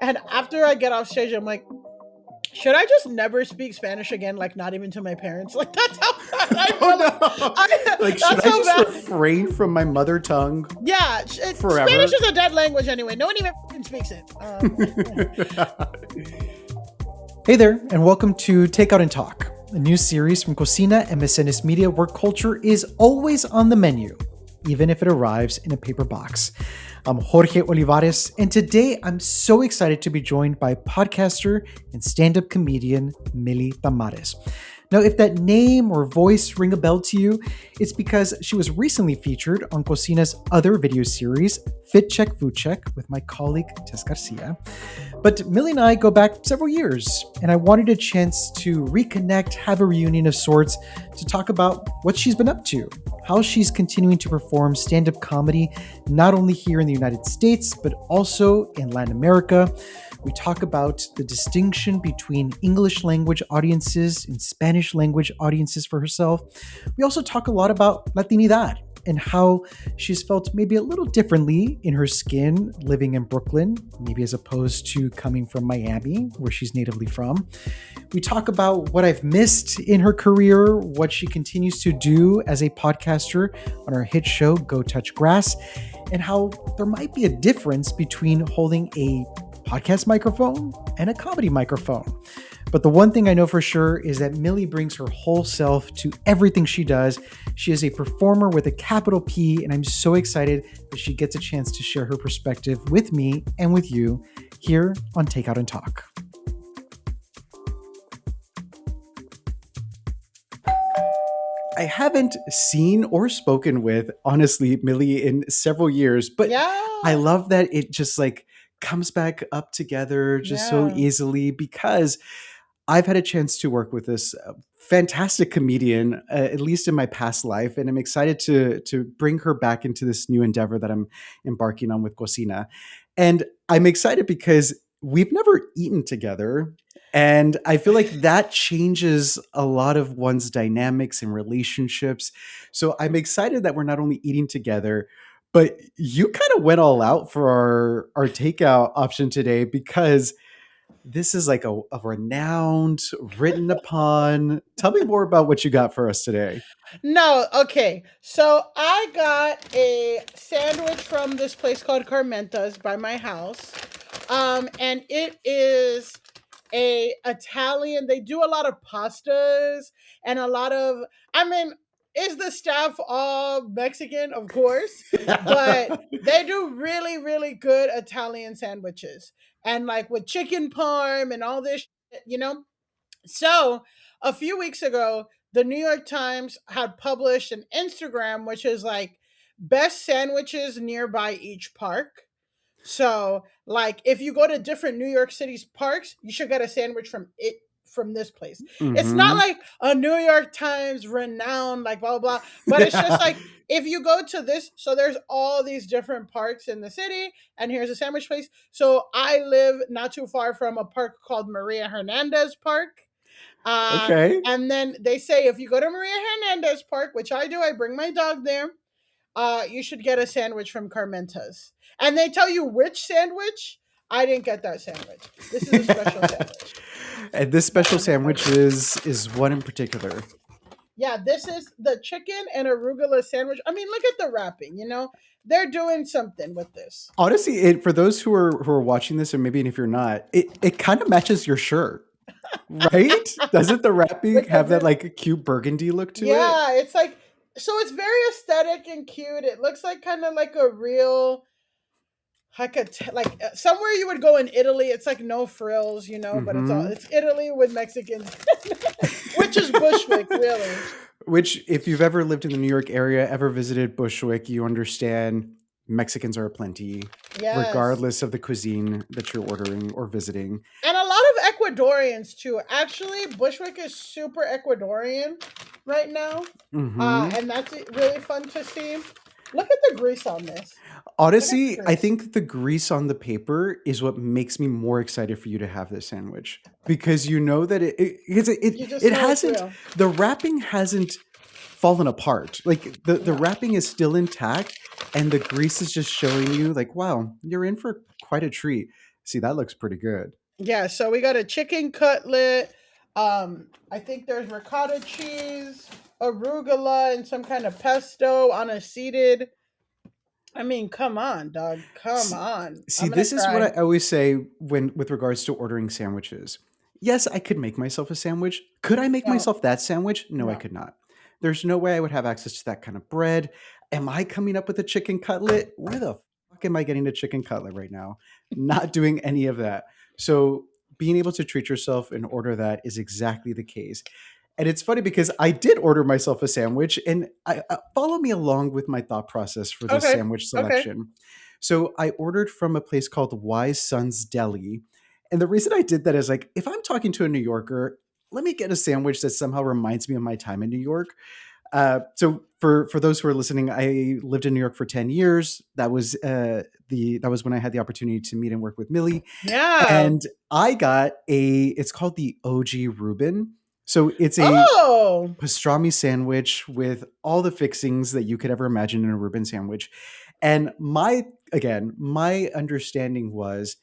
And after I get off stage, I'm like, should I just never speak Spanish again? Like, not even to my parents? Like, that's how bad I Oh feel. no! Like, should That's I how just bad. refrain from my mother tongue Yeah, Spanish forever? is a dead language anyway. No one even fucking speaks it. Hey there, and welcome to Takeout and Talk, a new series from Cocina and Mecenas Media where culture is always on the menu, even if it arrives in a paper box. I'm Xorje Olivares, and today I'm so excited to be joined by podcaster and stand-up comedian Milly Tamarez. Now, if that name or voice ring a bell to you, it's because she was recently featured on Cocina's other video series, Fit Check Food Check, with my colleague Tess Garcia. But Milly and I go back several years, and I wanted a chance to reconnect, have a reunion of sorts, to talk about what she's been up to, how she's continuing to perform stand-up comedy, not only here in the United States, but also in Latin America. We talk about the distinction between English language audiences and Spanish language audiences for herself. We also talk a lot about Latinidad and how she's felt maybe a little differently in her skin living in Brooklyn, maybe as opposed to coming from Miami, where she's natively from. We talk about what I've missed in her career, what she continues to do as a podcaster on her hit show, Go Touch Grass, and how there might be a difference between holding a podcast microphone and a comedy microphone. But the one thing I know for sure is that Milly brings her whole self to everything she does. She is a performer with a capital P, and I'm so excited that she gets a chance to share her perspective with me and with you here on Takeout and Talk. I haven't seen or spoken with, honestly, Milly in several years, but Yeah. I love that it just like comes back up together just so Yeah. easily because I've had a chance to work with this fantastic comedian, at least in my past life, and I'm excited to bring her back into this new endeavor that I'm embarking on with Cocina. And I'm excited because we've never eaten together, and I feel like that changes a lot of one's dynamics and relationships. So I'm excited that we're not only eating together, but you kind of went all out for our takeout option today because this is like a renowned, written upon. Tell me more about what you got for us today. No, okay. So I got a sandwich from this place called Carmenta's by my house. And it is a Italian. They do a lot of pastas and a lot of I mean, is the staff all Mexican? Of course. But they do really, really good Italian sandwiches. And like with chicken parm and all this shit. So a few weeks ago, the New York Times had published an Instagram, which is like best sandwiches nearby each park. So, like, if you go to different New York City's parks, you should get a sandwich from this place. It's not Mm-hmm. like a New York Times renowned, like blah blah blah, but it's just like if you go to this, so there's all these different parks in the city, and here's a sandwich place. So I live not too far from a park called Maria Hernandez Park. Uh, Okay. and then they say if you go to Maria Hernandez Park, which I do, I bring my dog there. You should get a sandwich from Carmenta's. And they tell you which sandwich. I didn't get that sandwich. This is a special sandwich. And this special sandwich is one in particular. Yeah, this is the chicken and arugula sandwich. I mean, look at the wrapping. They're doing something with this. Honestly, it for those who are watching this, or maybe if you're not, it kind of matches your shirt, right? Doesn't the wrapping Because have that like cute burgundy look to it? yeah, it's like so it's very aesthetic and cute. It looks like kind of like a real somewhere you would go in Italy. It's like no frills, but Mm-hmm. it's Italy with Mexicans, which is Bushwick, really. Which, if you've ever lived in the New York area, ever visited Bushwick, you understand Mexicans are aplenty, Yes, regardless of the cuisine that you're ordering or visiting. and a lot of Ecuadorians too. Actually, Bushwick is super Ecuadorian right now, Hmm. and that's really fun to see. Look at the grease on this. Look at the Honestly, I grease. think the grease on the paper is what makes me more excited for you to have this sandwich because you know that You just it know it's hasn't, real. the wrapping hasn't fallen apart. Like the No. wrapping is still intact and the grease is just showing you like, wow, you're in for quite a treat. See, that looks pretty good. Yeah, so we got a chicken cutlet. I think there's ricotta cheese, arugula, and some kind of pesto on a seeded. I mean, come on, dog. Come See, on. see, I'm gonna this is what I cry. always say when with regards to ordering sandwiches. Yes, I could make myself a sandwich. Could I make No, myself that sandwich? No, I no. could not. There's no way I would have access to that kind of bread. Am I coming up with a chicken cutlet? Where the fuck am I getting a chicken cutlet right now? Not doing any of that. So being able to treat yourself and order that is exactly the case. And it's funny because I did order myself a sandwich, and follow me along with my thought process for this Okay. sandwich Okay. selection. So I ordered from a place called Wise Sons Deli. And the reason I did that is like, if I'm talking to a New Yorker, let me get a sandwich that somehow reminds me of my time in New York. So for those who are listening, I lived in New York for 10 years. That was when I had the opportunity to meet and work with Millie. Yeah. And I got it's called the OG Reuben. So it's a Oh. pastrami sandwich with all the fixings that you could ever imagine in a Reuben sandwich. And my understanding was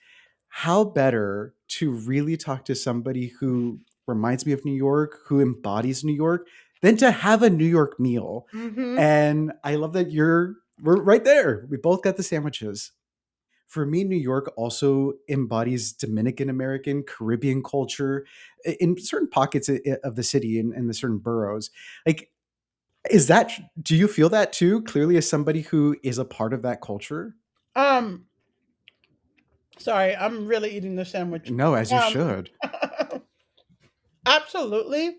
how better to really talk to somebody who reminds me of New York, who embodies New York, than to have a New York meal. Mm-hmm. And I love that we're right there. We both got the sandwiches. For me, New York also embodies Dominican American, Caribbean culture in certain pockets of the city and the certain boroughs. Like, is that, do you feel that too? Clearly, as somebody who is a part of that culture? Um, sorry, I'm really eating the sandwich. No, as you Um, should. absolutely.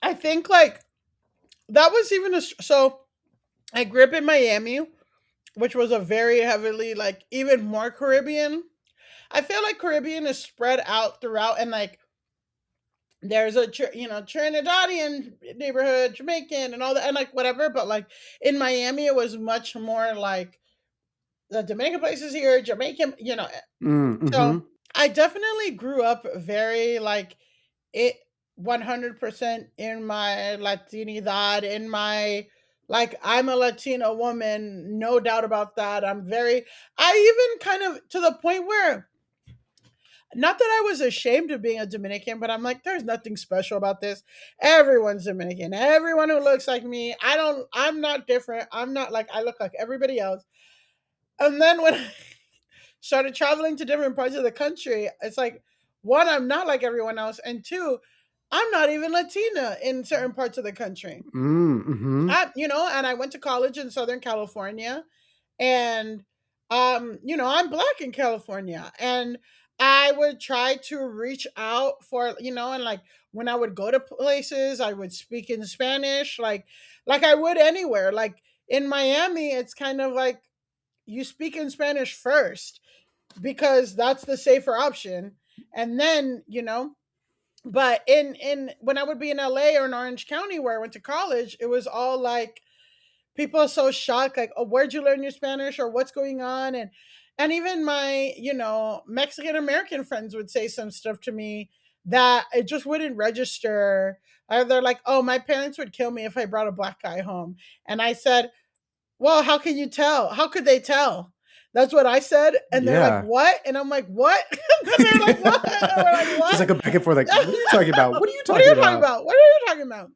I think like that was even so I grew up in Miami, which was a very heavily like even more Caribbean. I feel like Caribbean is spread out throughout, and like there's a Trinidadian neighborhood, Jamaican, and all that, and like whatever. But like in Miami, it was much more like the Dominican places here, Jamaican, So Mm-hmm. I definitely grew up very like it 100% in my Latinidad, in my like I'm a Latina woman, no doubt about that. I even kind of to the point where not that I was ashamed of being a Dominican, but I'm like, there's nothing special about this. Everyone's Dominican. Everyone who looks like me, I'm not different. I'm not like, I look like everybody else. And then when I started traveling to different parts of the country, it's like, one, I'm not like everyone else. And two, I'm not even Latina in certain parts of the country. Mm-hmm. And I went to college in Southern California, and I'm black in California, and I would try to reach out for, and like when I would go to places, I would speak in Spanish, like I would anywhere. Like in Miami, it's kind of like you speak in Spanish first because that's the safer option, and then but in when I would be in LA or in Orange County where I went to college, it was all like people are so shocked, like, oh, where'd you learn your Spanish or what's going on? And even my, Mexican American friends would say some stuff to me that it just wouldn't register. Or they're like, oh, my parents would kill me if I brought a black guy home. And I said, well, how can you tell? How could they tell? That's what I said. And they're like, Yeah. what? And I'm like, what? And they're like, what? And we're like, Just what? like a back and forth, like, what are you talking about? What are you What are talking you talking about? about? What are you talking about?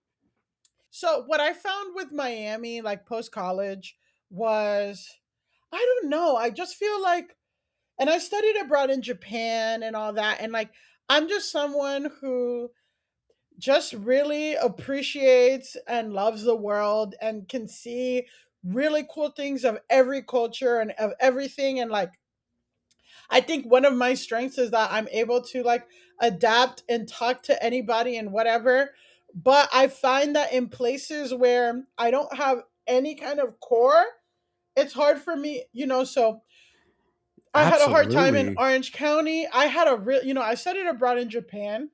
So what I found with Miami, like post college, was I don't know. I just feel like, and I studied abroad in Japan and all that, and like I'm just someone who just really appreciates and loves the world and can see really cool things of every culture and of everything, and like I think one of my strengths is that I'm able to like adapt and talk to anybody and whatever. But I find that in places where I don't have any kind of core, it's hard for me, So I had a hard time in Absolutely. Orange County. I had a real, I studied abroad in Japan,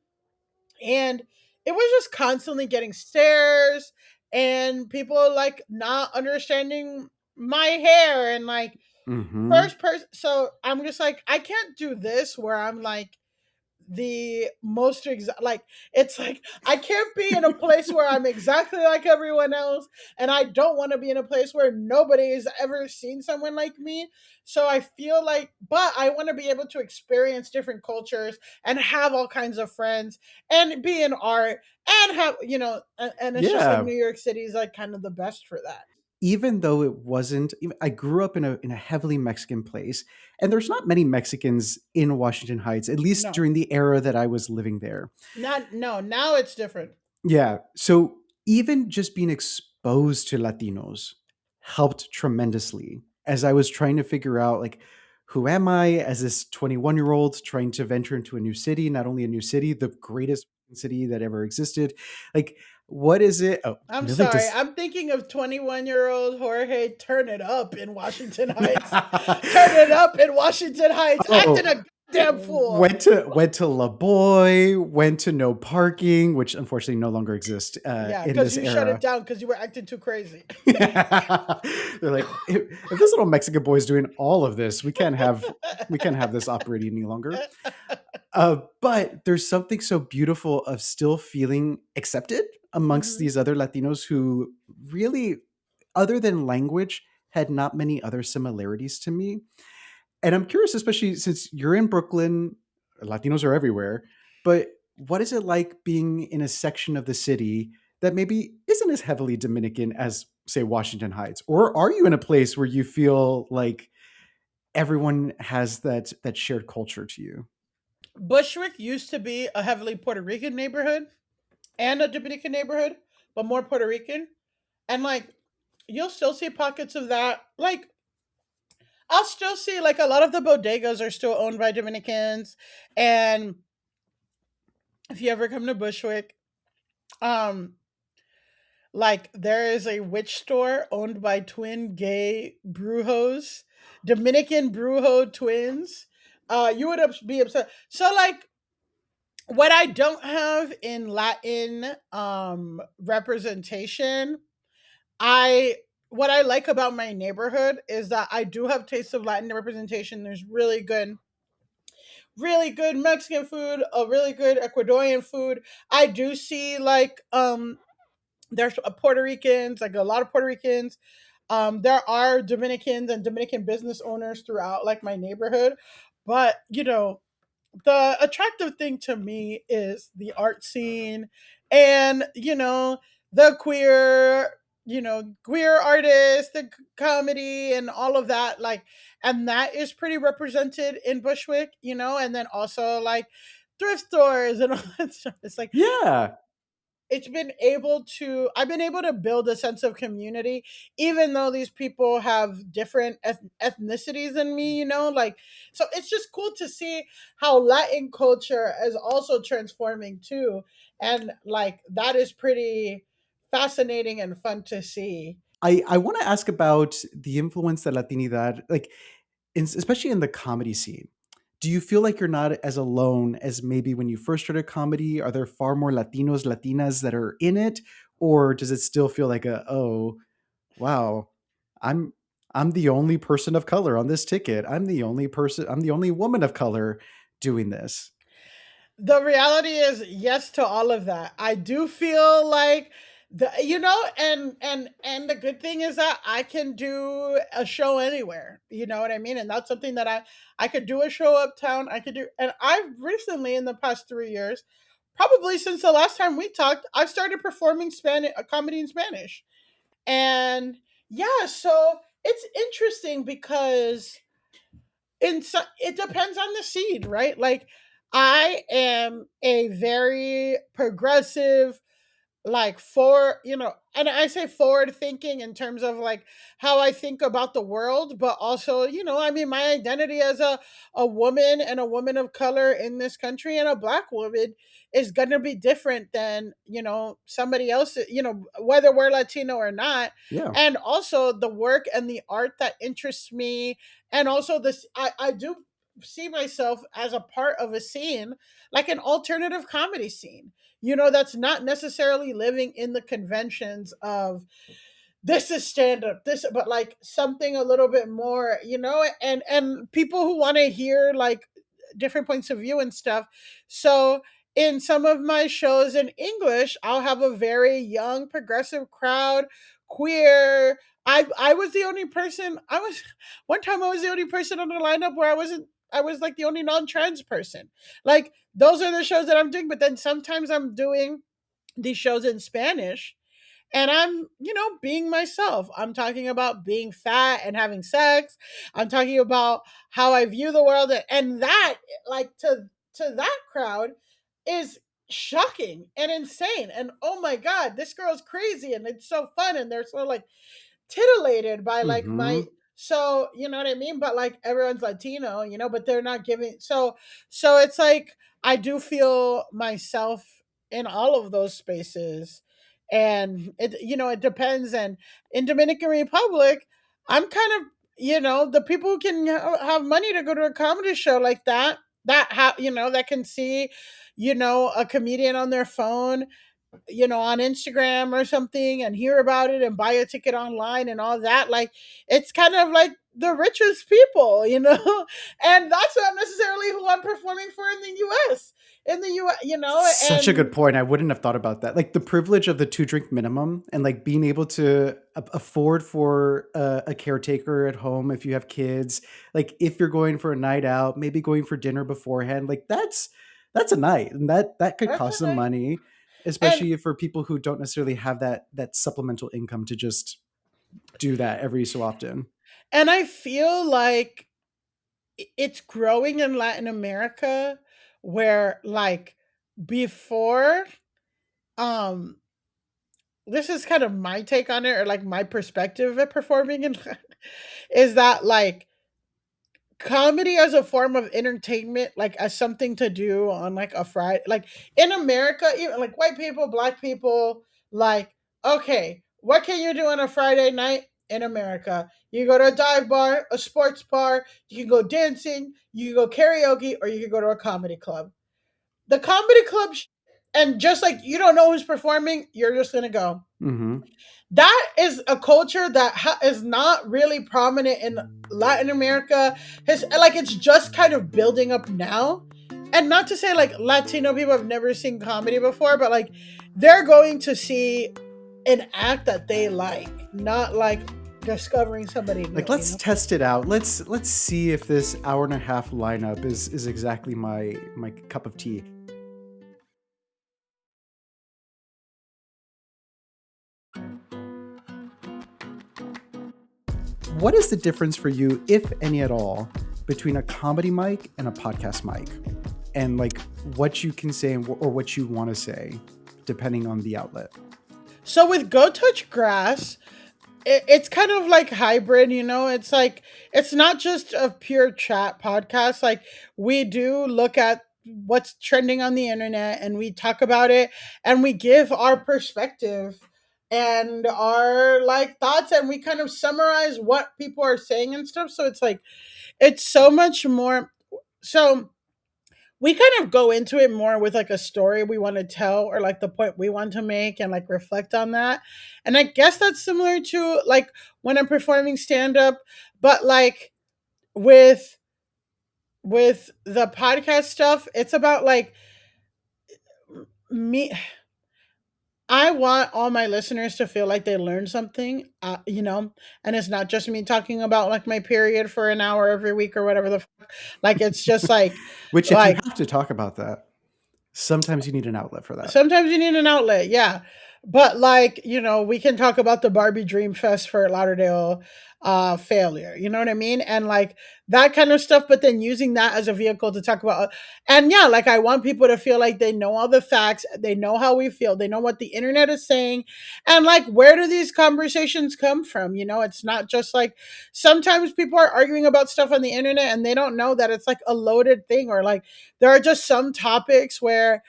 and it was just constantly getting stares and people like not understanding my hair and like Mm-hmm. first person. So I'm just like, I can't do this where I'm like the most like it's like I can't be in a place where I'm exactly like everyone else, and I don't want to be in a place where nobody has ever seen someone like me. So I feel like, but I want to be able to experience different cultures and have all kinds of friends and be in art and have, and it's just like Yeah. New York City is like kind of the best for that. Even though it wasn't, I grew up in a heavily Mexican place, and there's not many Mexicans in Washington Heights, at least No, during the era that I was living there. not no. Now it's different. Yeah. So even just being exposed to Latinos helped tremendously as I was trying to figure out, like, who am I as this 21-year-old trying to venture into a new city, not only a new city, the greatest city that ever existed. Like, what is it? Oh, I'm Millie sorry. does. I'm thinking of 21-year-old Jorge. Turn it up in Washington Heights. Turn it up in Washington Heights. Acting Oh, a goddamn fool. went to La Boy, went to no parking, which unfortunately no longer exists Yeah, in because this you shut it era. down because you were acting too crazy. They're like, if this little Mexican boy is doing all of this, we can't have this operating any longer. But there's something so beautiful of still feeling accepted amongst Hmm. these other Latinos who really, other than language, had not many other similarities to me. And I'm curious, especially since you're in Brooklyn, Latinos are everywhere, but what is it like being in a section of the city that maybe isn't as heavily Dominican as, say, Washington Heights? Or are you in a place where you feel like everyone has that shared culture to you? Bushwick used to be a heavily Puerto Rican neighborhood and a Dominican neighborhood, but more Puerto Rican. And like, you'll still see pockets of that. Like, I'll still see like a lot of the bodegas are still owned by Dominicans. And if you ever come to Bushwick, um, like there is a witch store owned by twin gay brujos, Dominican brujo twins. You would be upset. So like what I don't have in Latin representation, I what I like about my neighborhood is that I do have taste of Latin representation. There's really good Mexican food, a really good Ecuadorian food. I do see like there's Puerto Ricans, like a lot of Puerto Ricans. There are Dominicans and Dominican business owners throughout like my neighborhood, but the attractive thing to me is the art scene and the queer artists, the comedy and all of that, like, and that is pretty represented in Bushwick, and then also like thrift stores and all that stuff. It's like Yeah. I've been able to build a sense of community even though these people have different ethnicities than me, like, so it's just cool to see how Latin culture is also transforming too, and like that is pretty fascinating and fun to see. I want to ask about the influence that Latinidad, like, especially in the comedy scene. Do you feel like you're not as alone as maybe when you first started comedy? Are there far more Latinos, Latinas that are in it? Or does it still feel like oh, wow, I'm I'm the only person of color on this ticket. I'm the only woman of color doing this. The reality is yes to all of that. I do feel like and the good thing is that I can do a show anywhere. You know what I mean? And that's something that I could do a show uptown. I could do, and I've recently in the past 3 years, probably since the last time we talked, I've started performing Spanish a comedy in Spanish. And yeah, so it's interesting because it depends on the seed, right? Like I am a very progressive, like and I say forward thinking in terms of like how I think about the world, but also, I mean, my identity as a woman and a woman of color in this country and a black woman is going to be different than, somebody else, whether we're Latino or not. Yeah. And also the work and the art that interests me. And also this, I do see myself as a part of a scene, like an alternative comedy scene, that's not necessarily living in the conventions of this is stand up, this, but like something a little bit more, and people who want to hear like different points of view and stuff. So in some of my shows in English, I'll have a very young progressive crowd, queer. I was the only person. I was one time I was the only person on the lineup where I wasn't. I was like the only non-trans person. Like those are the shows that I'm doing. But then sometimes I'm doing these shows in Spanish, and I'm, being myself. I'm talking about being fat and having sex. I'm talking about how I view the world, and that, like, to that crowd is shocking and insane. And oh my god, this girl's crazy, and it's so fun, and they're so like titillated by like Mm-hmm. my, so you know what I mean, but like everyone's Latino, but they're not giving, so it's like I do feel myself in all of those spaces. And it depends. And in Dominican Republic, I'm kind of, the people who can have money to go to a comedy show like that can see, a comedian on their phone, on Instagram or something, and hear about it and buy a ticket online and all that. Like, it's kind of like the richest people, and that's not necessarily who I'm performing for in the US. In the US, Such a good and point. I wouldn't have thought about that. Like the privilege of the 2 drink minimum and like being able to afford for a caretaker at home if you have kids. Like if you're going for a night out, maybe going for dinner beforehand. Like that's a night, and that could that's cost a some night. money, And especially for people who don't necessarily have that supplemental income to just do that every so often. and I feel like it's growing in Latin America, where like before, um this is kind of my take on it, or like my perspective at performing in is that like comedy as a form of entertainment, like as something to do on like a Friday, like in America, even like white people, black people, like, okay, what can you do on a Friday night in America? You go to a dive bar, a sports bar, you can go dancing, you can go karaoke, or you can go to a comedy club. The comedy club, and just like you don't know who's performing, you're just gonna go. Mm-hmm. That is a culture that is not really prominent in Latin America. Like, it's just kind of building up now. And not to say like Latino people have never seen comedy before, but like they're going to see an act that they like, not like discovering somebody new, Like let's test it out. Let's see if this hour and a half lineup is exactly my cup of tea. What is the difference for you, if any at all, between a comedy mic and a podcast mic? And like what you can say or what you want to say, depending on the outlet. So with Go Touch Grass, it's kind of like hybrid, it's like it's not just a pure chat podcast. Like, we do look at what's trending on the internet, and we talk about it, and we give our perspective and our like thoughts, and we kind of summarize what people are saying and stuff. So it's like it's so much more. So we kind of go into it more with like a story we want to tell, or like the point we want to make, and like reflect on that. And I guess that's similar to like when I'm performing stand up, but like with the podcast stuff, it's about like me. I want all my listeners to feel like they learned something, and it's not just me talking about like my period for an hour every week or whatever like it's just Which, if you like have to talk about that, sometimes you need an outlet for that. sometimes you need an outlet, yeah. But like, we can talk about the Barbie Dream Fest for Lauderdale failure. You know what I mean? And like that kind of stuff, but then using that as a vehicle to talk about, and yeah, like I want people to feel like they know all the facts, they know how we feel, they know what the internet is saying, and like where do these conversations come from? It's not just like sometimes people are arguing about stuff on the internet and they don't know that it's like a loaded thing, or like there are just some topics where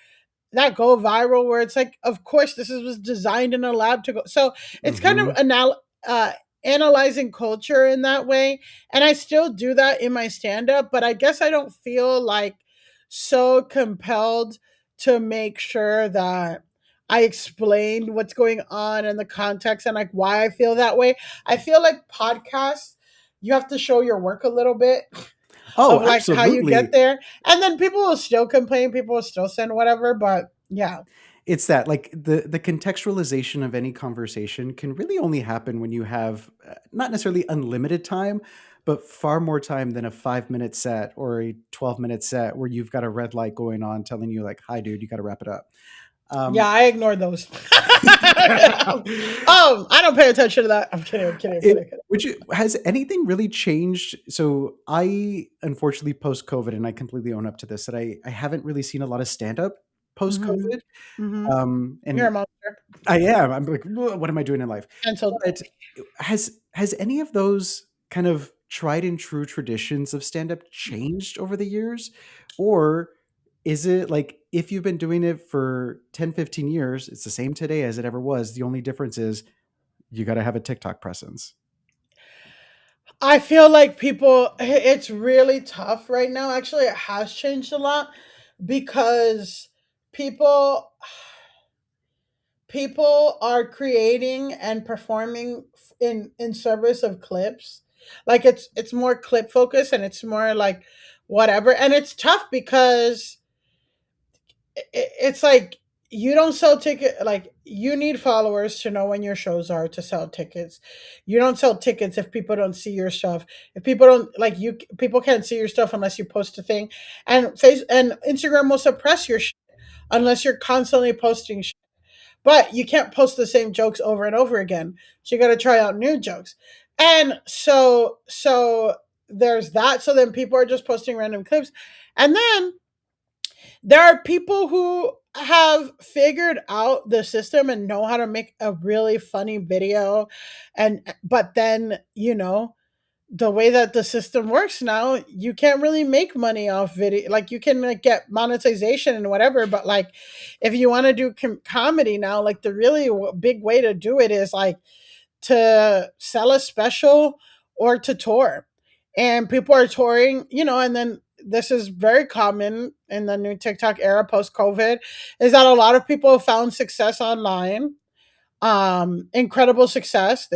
that go viral, where it's like, of course this was designed in a lab to go. So it's kind of Mm-hmm. uh, analyzing culture in that way. And I still do that in my stand up, but I guess I don't feel like so compelled to make sure that I explained what's going on and the context and like why I feel that way. I feel like podcasts, you have to show your work a little bit. Oh, of like how you get absolutely. there. And then people will still complain, people will still send whatever, but yeah. It's that, like, the contextualization of any conversation can really only happen when you have not necessarily unlimited time, but far more time than a 5 minute set or a 12-minute set where you've got a red light going on telling you like, "Hi, dude, you got to wrap it up." Yeah, Um, I ignore those. I don't pay attention to that. I'm kidding. I'm kidding. I'm it, kidding. I'm kidding. which has anything really changed? So I unfortunately post COVID, and I completely own up to this, that I haven't really seen a lot of stand up post Mm-hmm. COVID. Mm-hmm. You're a And monster. I am. I'm like, What am I doing in life?" Cancelled. But has any of those kind of tried and true traditions of stand up changed over the years? Or is it like, if you've been doing it for 10, 15 years, it's the same today as it ever was. The only difference is you got to have a TikTok presence. I feel like people, it's really tough right now. Actually, it has changed a lot because people people are creating and performing in service of clips. Like it's more clip focused and it's more like whatever. And it's tough because it's like you don't sell ticket, like you need followers to know when your shows are to sell tickets. You don't sell tickets if people don't see your stuff. If people don't like you, people can't see your stuff unless you post a thing. And face and Instagram will suppress your unless you're constantly posting but you can't post the same jokes over and over again. So you got to try out new jokes. And so there's that. So then people are just posting random clips. And then there are people who have figured out the system and know how to make a really funny video. And but then, the way that the system works now, you can't really make money off video. Like you can like get monetization and whatever, but like if you want to do comedy now, like the really big way to do it is like to sell a special or to tour. And people are touring, and then this is very common in the new TikTok era post COVID, is that a lot of people have found success online, incredible success,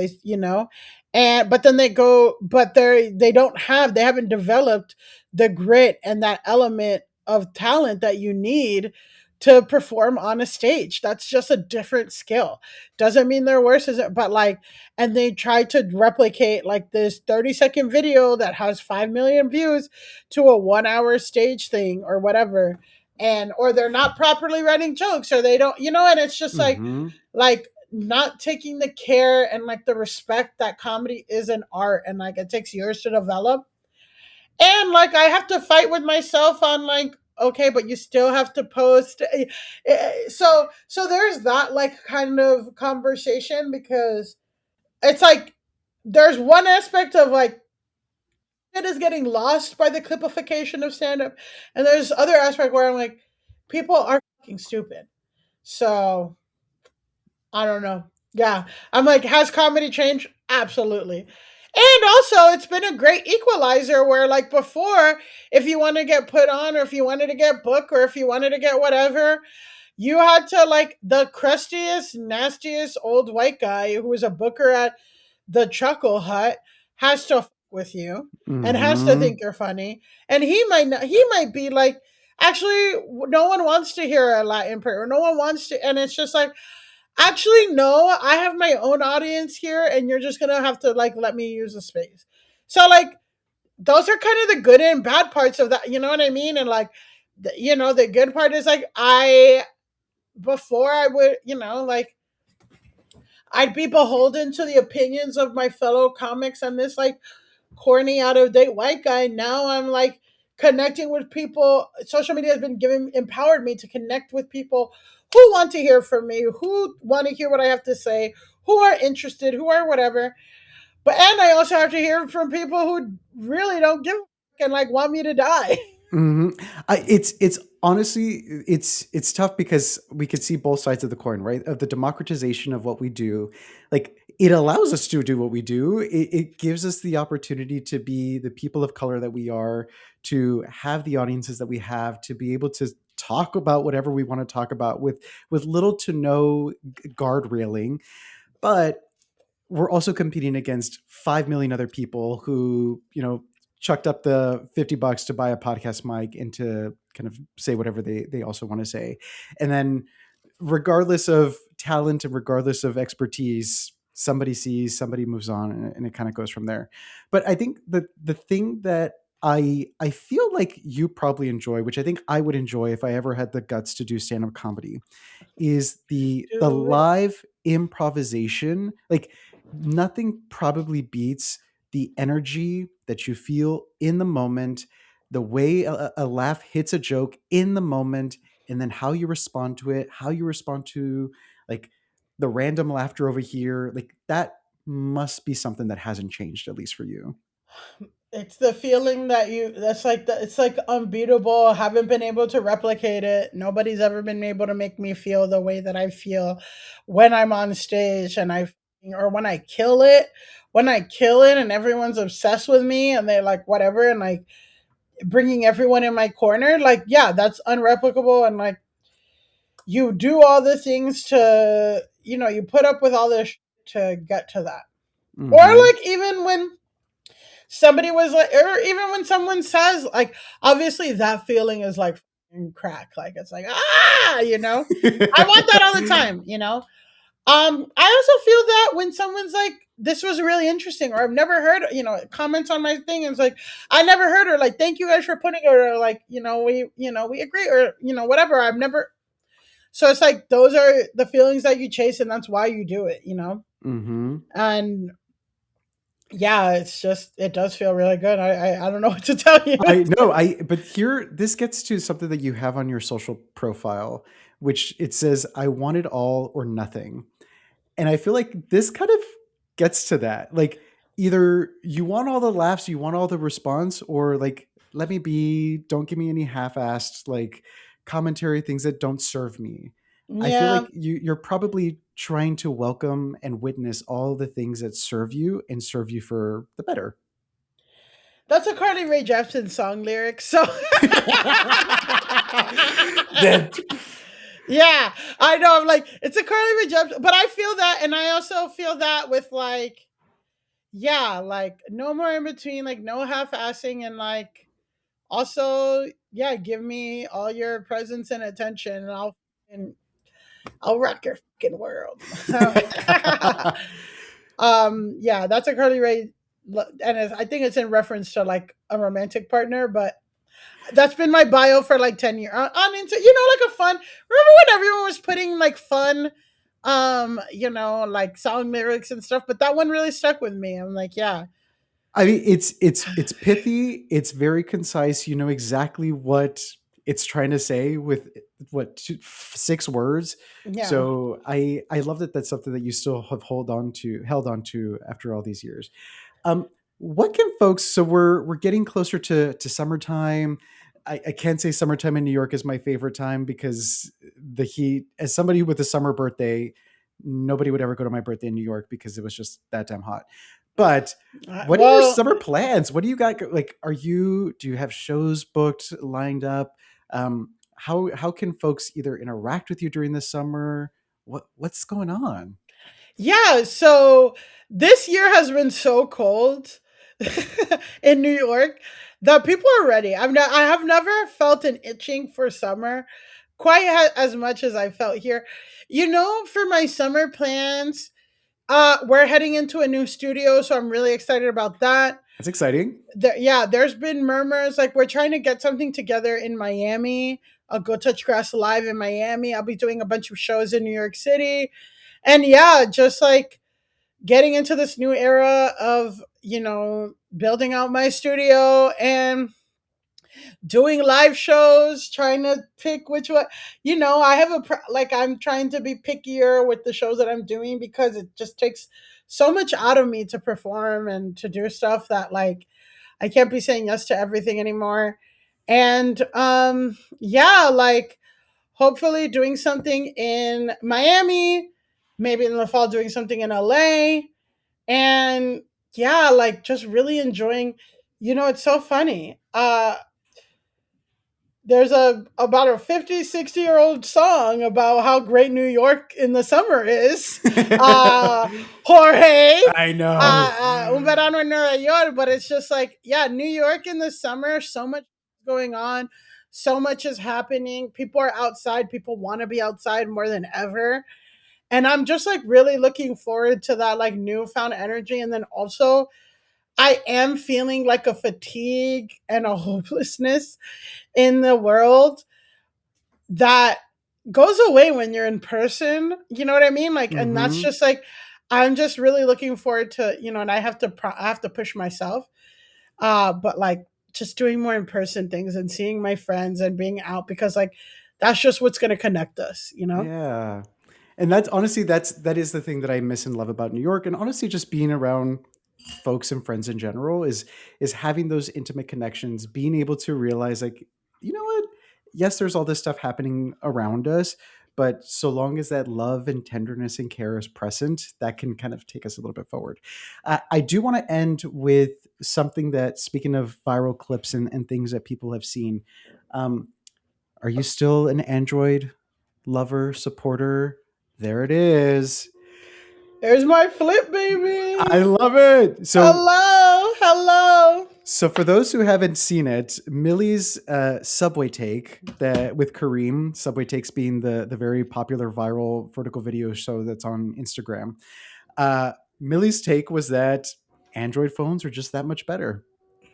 and but then they haven't developed the grit and that element of talent that you need to perform on a stage. That's just a different skill. Doesn't mean they're worse, is it? But like, and they try to replicate like this 30-second video that has 5 million views to a 1 hour stage thing or whatever. And or they're not properly writing jokes, or they don't, and it's just Hmm. like not taking the care and like the respect that comedy is an art and like it takes years to develop. And like I have to fight with myself on like, okay, but you still have to post. So there's that like kind of conversation because it's like there's one aspect of like it is getting lost by the clipification of stand up, and there's other aspect where I'm like, people are fucking stupid. So I don't know. Yeah. I'm like, has comedy changed? Absolutely. And also, it's been a great equalizer where, like, before, if you want to get put on, or if you wanted to get booked, or if you wanted to get whatever, you had to, like, the crustiest, nastiest old white guy who was a booker at the Chuckle Hut has to with you and has to Hmm. think you're funny. And he might not, he might be like, actually, no one wants to hear a Latin prayer. No one wants to. And it's just like, actually, no, I have my own audience here, and you're just gonna have to like let me use the space. So like those are kind of the good and bad parts of that, you know what I mean? And like the good part is like I before I would, like I'd be beholden to the opinions of my fellow comics and this like corny out of date white guy. Now I'm like connecting with people. Social media has been giving empowered me to connect with people who want to hear from me, who want to hear what I have to say, who are interested, who are whatever. But and I also have to hear from people who really don't give a fuck and like want me to die. Hmm. It's honestly, it's tough because we could see both sides of the coin, right? Of the democratization of what we do, like it allows us to do what we do. It gives us the opportunity to be the people of color that we are, to have the audiences that we have, to be able to talk about whatever we want to talk about with little to no guard railing. But we're also competing against 5 million other people who, chucked up the $50 to buy a podcast mic and to kind of say whatever they also want to say. And then regardless of talent and regardless of expertise, somebody sees, somebody moves on, and it kind of goes from there. But I think the thing that I feel like you probably enjoy, which I think I would enjoy if I ever had the guts to do stand up comedy, is the Do it. live improvisation. Like nothing probably beats the energy that you feel in the moment, the way a laugh hits a joke in the moment, and then how you respond to it, how you respond to like the random laughter over here. Like that must be something that hasn't changed, at least for you. It's the feeling that that's like it's like unbeatable. Haven't been able to replicate it. Nobody's ever been able to make me feel the way that I feel when I'm on stage and or when I kill it. When I kill it and everyone's obsessed with me and they're like whatever and like bringing everyone in my corner, like yeah, that's unreplicable. And like you do all the things to, you put up with all this to get to that. Or Hmm. like even when somebody was like, or even when someone says, like, obviously that feeling is like crack. Like, it's like, I want that all the time. I also feel that when someone's like, this was really interesting, or I've never heard, comments on my thing, and it's like, I never heard, or like, thank you guys for putting it, or like, we agree, or, whatever. I've never, so it's like, those are the feelings that you chase, and that's why you do it. Hmm. And yeah, it's just it does feel really good. I don't know what to tell you. I know. But here, this gets to something that you have on your social profile, which it says, "I want it all or nothing." And I feel like this kind of gets to that. Like either you want all the laughs, you want all the response, or like let me be, don't give me any half-assed like commentary, things that don't serve me. I feel Yeah, like you're probably trying to welcome and witness all the things that serve you and serve you for the better. that's a Carly Rae Jepsen song lyric. So That yeah, I know. I'm like, it's a Carly Rae Jepsen, but I feel that, and I also feel that with like, yeah, like no more in between, like no half-assing, and like also, yeah, give me all your presence and attention, and I'll rock your fucking world. Yeah, that's a Carly Rae, and I think it's in reference to like a romantic partner, but that's been my bio for like 10 years on into, like a fun. Remember when everyone was putting like fun, like song lyrics and stuff, but that one really stuck with me. I'm like, yeah, I mean, it's pithy. It's very concise. You know exactly what it's trying to say with what 6 words. yeah. So I love that that's something that you still have held on to after all these years. What can folks? So we're getting closer to summertime. I can't say summertime in New York is my favorite time because the heat. As somebody with a summer birthday, nobody would ever go to my birthday in New York because it was just that damn hot. But what are your Well, summer plans? What do you got? Like, do you have shows booked, lined up? How can folks either interact with you during the summer? What's going on? yeah. So this year has been so cold in New York that people are ready. I have never felt an itching for summer quite as much as I felt here. For my summer plans, we're heading into a new studio, so I'm really excited about that. That's exciting. Yeah, there's been murmurs like we're trying to get something together in Miami. I'll go touch grass live in Miami. I'll be doing a bunch of shows in New York City. And yeah, just like getting into this new era of, building out my studio and doing live shows, trying to pick which one. I have like I'm trying to be pickier with the shows that I'm doing because it just takes so much out of me to perform and to do stuff that like I can't be saying yes to everything anymore. And yeah, like hopefully doing something in Miami, maybe in the fall doing something in LA, and yeah, like just really enjoying, it's so funny. there's about a 50, 60-year-old song about how great New York in the summer is. Jorge, I know. Un verano en Nueva York, but it's just like, yeah, New York in the summer, so much going on, so much is happening. People are outside, people want to be outside more than ever. And I'm just like really looking forward to that like newfound energy. And then also, I am feeling like a fatigue and a hopelessness in the world that goes away when you're in person. You know what I mean? Like, and that's Mm-hmm. just like, I'm just really looking forward to, and I have to, I have to push myself. But like just doing more in person things and seeing my friends and being out because like, that's just what's going to connect us. Yeah. And that's honestly that is the thing that I miss and love about New York, and honestly just being around folks and friends in general is having those intimate connections, being able to realize like, you know what? Yes, there's all this stuff happening around us, but so long as that love and tenderness and care is present, that can kind of take us a little bit forward. I do want to end with something that, speaking of viral clips and things that people have seen, um, are you still an Android lover, supporter? There it is. There's my flip, baby. I love it. Hello, hello. So for those who haven't seen it, Milly's Subway take that with Kareem, Subway takes being the very popular viral vertical video show that's on Instagram. Milly's take was that Android phones are just that much better.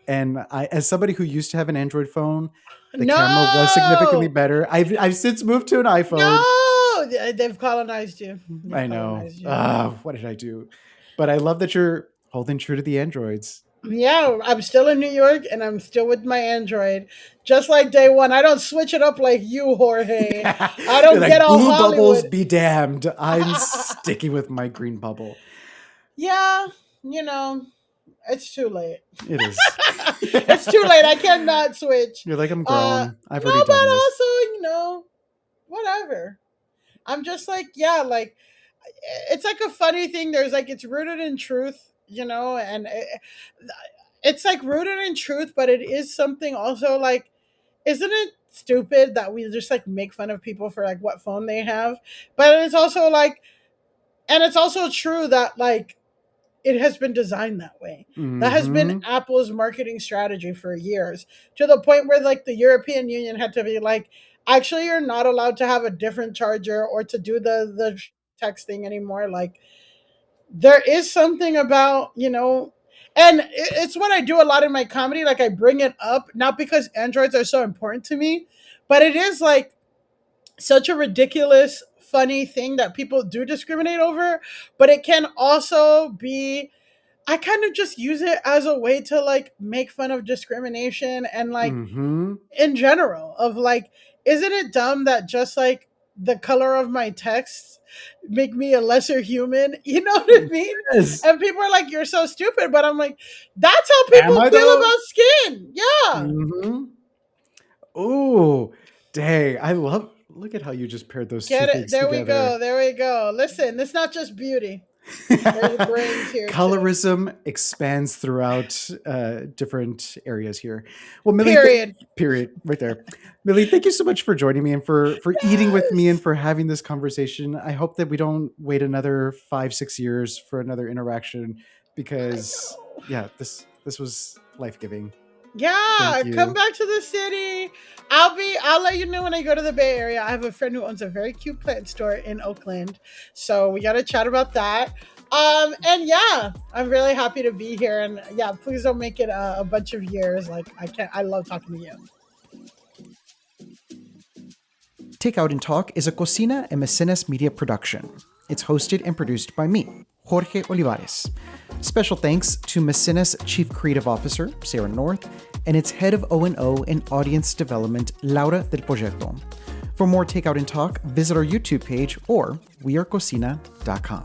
And I, as somebody who used to have an Android phone, the camera was significantly No, better. I've since moved to an iPhone. no, they've colonized you. They've I know. colonized you. What did I do? But I love that you're holding true to the Androids. Yeah, I'm still in New York and I'm still with my Android. Just like day one. I don't switch it up like you, Jorge. I You're don't get like, all blue bubbles Hollywood. be damned. I'm sticking with my green bubble. Yeah, you know, it's too late. It is. It's too late. I cannot switch. You're like, I'm Uh grown. I've already no, but done this. also, whatever. I'm just like, yeah, like it's like a funny thing. There's like it's rooted in truth, and it's like rooted in truth, but it is something also like, isn't it stupid that we just like make fun of people for like what phone they have? But it's also like, and it's also true that like it has been designed that way. That has been Mm-hmm. Apple's marketing strategy for years, to the point where like the European Union had to be like, actually, you're not allowed to have a different charger or to do the texting anymore. Like there is something about, and it's what I do a lot in my comedy. Like I bring it up not because androids are so important to me, but it is like such a ridiculous funny thing that people do discriminate over, but it can also be, I kind of just use it as a way to like make fun of discrimination and like Mm-hmm. in general of like, isn't it dumb that just like the color of my text make me a lesser human? You know what I mean? Yes. And people are like, you're so stupid, but I'm like, that's how Am people I feel though? about skin. Yeah. Mm-hmm. Oh, dang. I love, look at how you just paired those two Get it. things There we together. go. There we go. Listen, it's not just beauty. There's brains here too. Colorism expands throughout different areas here. Well, Millie, Period. period, right there. Millie, thank you so much for joining me and for eating with me and Yes. for having this conversation. I hope that we don't wait another 5-6 years for another interaction I because, know. yeah, this was life giving. Thank Yeah, come you. back to the city. I'll let you know when I go to the Bay Area. I have a friend who owns a very cute plant store in Oakland. So we gotta chat about that. And yeah, I'm really happy to be here. And yeah, please don't make it a bunch of years. Like I love talking to you. Takeout and Talk is a Cocina and Mecenas media production. It's hosted and produced by me, Xorje Olivares. Special thanks to Mecenas Chief Creative Officer, Sarah North, and its Head of O&O and Audience Development, Laura Del Proyecto. For more Takeout and Talk, visit our YouTube page or wearecocina.com.